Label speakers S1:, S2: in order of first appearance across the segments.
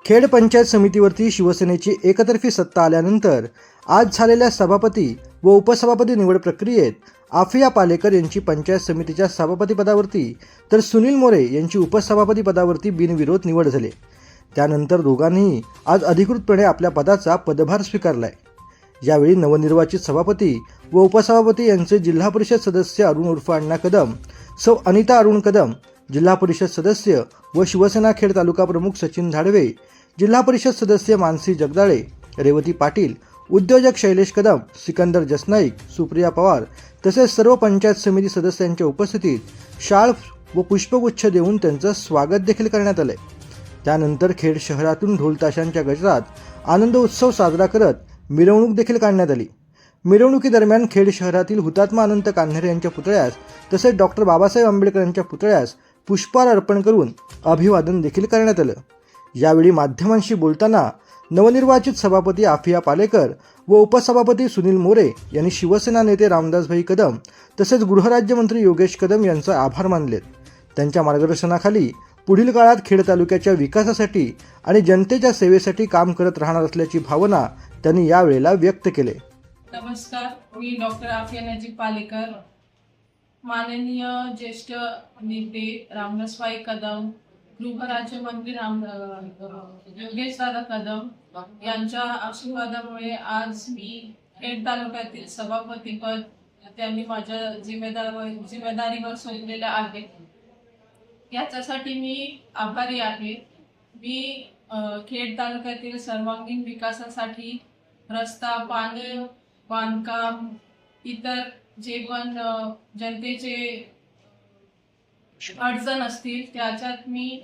S1: खेड पंचायत समितीवरती शिवसेनेची एकतर्फी सत्ता आल्यानंतर आज झालेल्या सभापती व उपसभापती निवड प्रक्रियेत आफिया पालेकर यांची पंचायत समितीच्या सभापतीपदावरती तर सुनील मोरे यांची उपसभापती पदावरती बिनविरोध निवड झाली। त्यानंतर दोघांनीही आज अधिकृतपणे आपल्या पदाचा पदभार स्वीकारलाय। यावेळी नवनिर्वाचित सभापती व उपसभापती यांचे जिल्हा परिषद सदस्य अरुण उर्फ अण्णा कदम, सौ अनिता अरुण कदम, जिल्हा परिषद सदस्य व शिवसेना खेड तालुका प्रमुख सचिन धाडवे, जिल्हा परिषद सदस्य मानसी जगदाळे, रेवती पाटील, उद्योजक शैलेश कदम, सिकंदर जसनाईक, सुप्रिया पवार तसेच सर्व पंचायत समिती सदस्यांच्या उपस्थितीत शाल व पुष्पगुच्छ देऊन त्यांचं स्वागत देखील करण्यात आले। त्यानंतर खेड शहरातून ढोल ताशांच्या गजरात आनंद उत्सव साजरा करत मिरवणूक देखील काढण्यात आली। मिरवणुकीदरम्यान खेड शहरातील हुतात्मा अनंत कान्हेरे यांच्या पुतळ्यास तसेच डॉक्टर बाबासाहेब आंबेडकर यांच्या पुतळ्यास पुष्पहार अर्पण करून अभिवादन देखील करण्यात आलं। यावेळी माध्यमांशी बोलताना नवनिर्वाचित सभापती आफिया पालेकर व उपसभापती सुनील मोरे यांनी शिवसेना नेते रामदासभाई कदम तसेच गृहराज्यमंत्री योगेश कदम यांचे आभार मानले। त्यांच्या मार्गदर्शनाखाली पुढील काळात खेड तालुक्याच्या विकासासाठी आणि जनतेच्या सेवेसाठी काम करत राहणार असल्याची भावना त्यांनी यावेळेला व्यक्त केली।
S2: नमस्कार, मी डॉक्टर आफिया नजीब पालेकर, माननीय ज्येष्ठ नेते रामदासभाई कदम, गृहराज्यमंत्री योगेश दादा कदम यांच्या आशीर्वादामुळे आज मी खेड तालुक्यातील सभापतीपद त्यांनी माझ्या जिम्मेदारीवर सोडलेलं आहे। याच्यासाठी मी आभारी आहे। मी खेड तालुक्यातील सर्वांगीण विकासासाठी रस्ता, पाणी, बांधकाम, इतर जे पण जनतेचे अडचण असतील त्याच्यात मी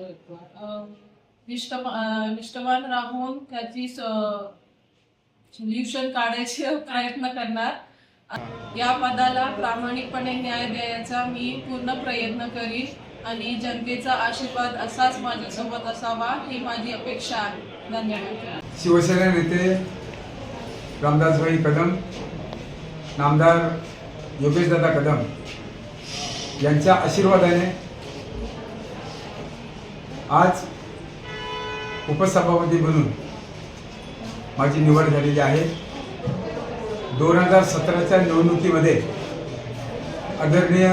S2: निष्ठावान राहून त्याची सोल्युशन काढायचे प्रयत्न करणार। या पदाला प्रामाणिकपणे न्याय द्यायचा मी पूर्ण प्रयत्न करीन आणि जनतेचा आशीर्वाद असाच माझ्यासोबत असावा ही माझी अपेक्षा आहे। धन्यवाद।
S3: शिवसेना नेते रामदासभाई कदम, नामदार योगेशदादा कदम यांच्या आशीर्वादाने आज उपसभापती म्हणून माझी निवड झालेली आहे। 2017च्या निवडणुकीमध्ये आदरणीय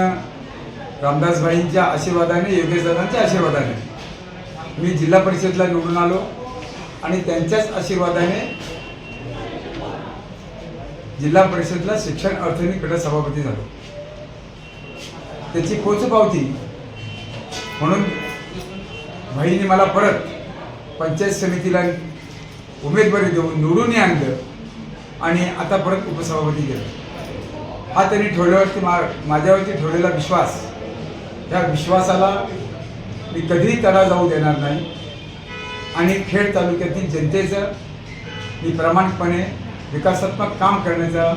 S3: रामदासभाईंच्या आशीर्वादाने, योगेशदादांच्या आशीर्वादाने मी जिल्हा परिषदला निवडून आलो आणि त्यांच्याच आशीर्वादाने जिल्हा परिषदला शिक्षण अर्थनिकडे सभापती झालो। त्याची पोचपावती म्हणून भाईने मला परत पंचायत समितीला उमेदवारी देऊन निवडून आणलं आणि आता परत उपसभापती केलं। हा त्यांनी ठेवल्यावरती माझ्यावरती ठेवलेला विश्वास, या विश्वासाला मी कधीही तडा जाऊ देणार नाही आणि खेड तालुक्यातील जनतेचं मी प्रामाणिकपणे विकासात्मक काम करण्याचा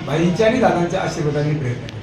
S3: भाईंच्या आणि दादांच्या आशीर्वादाने प्रयत्न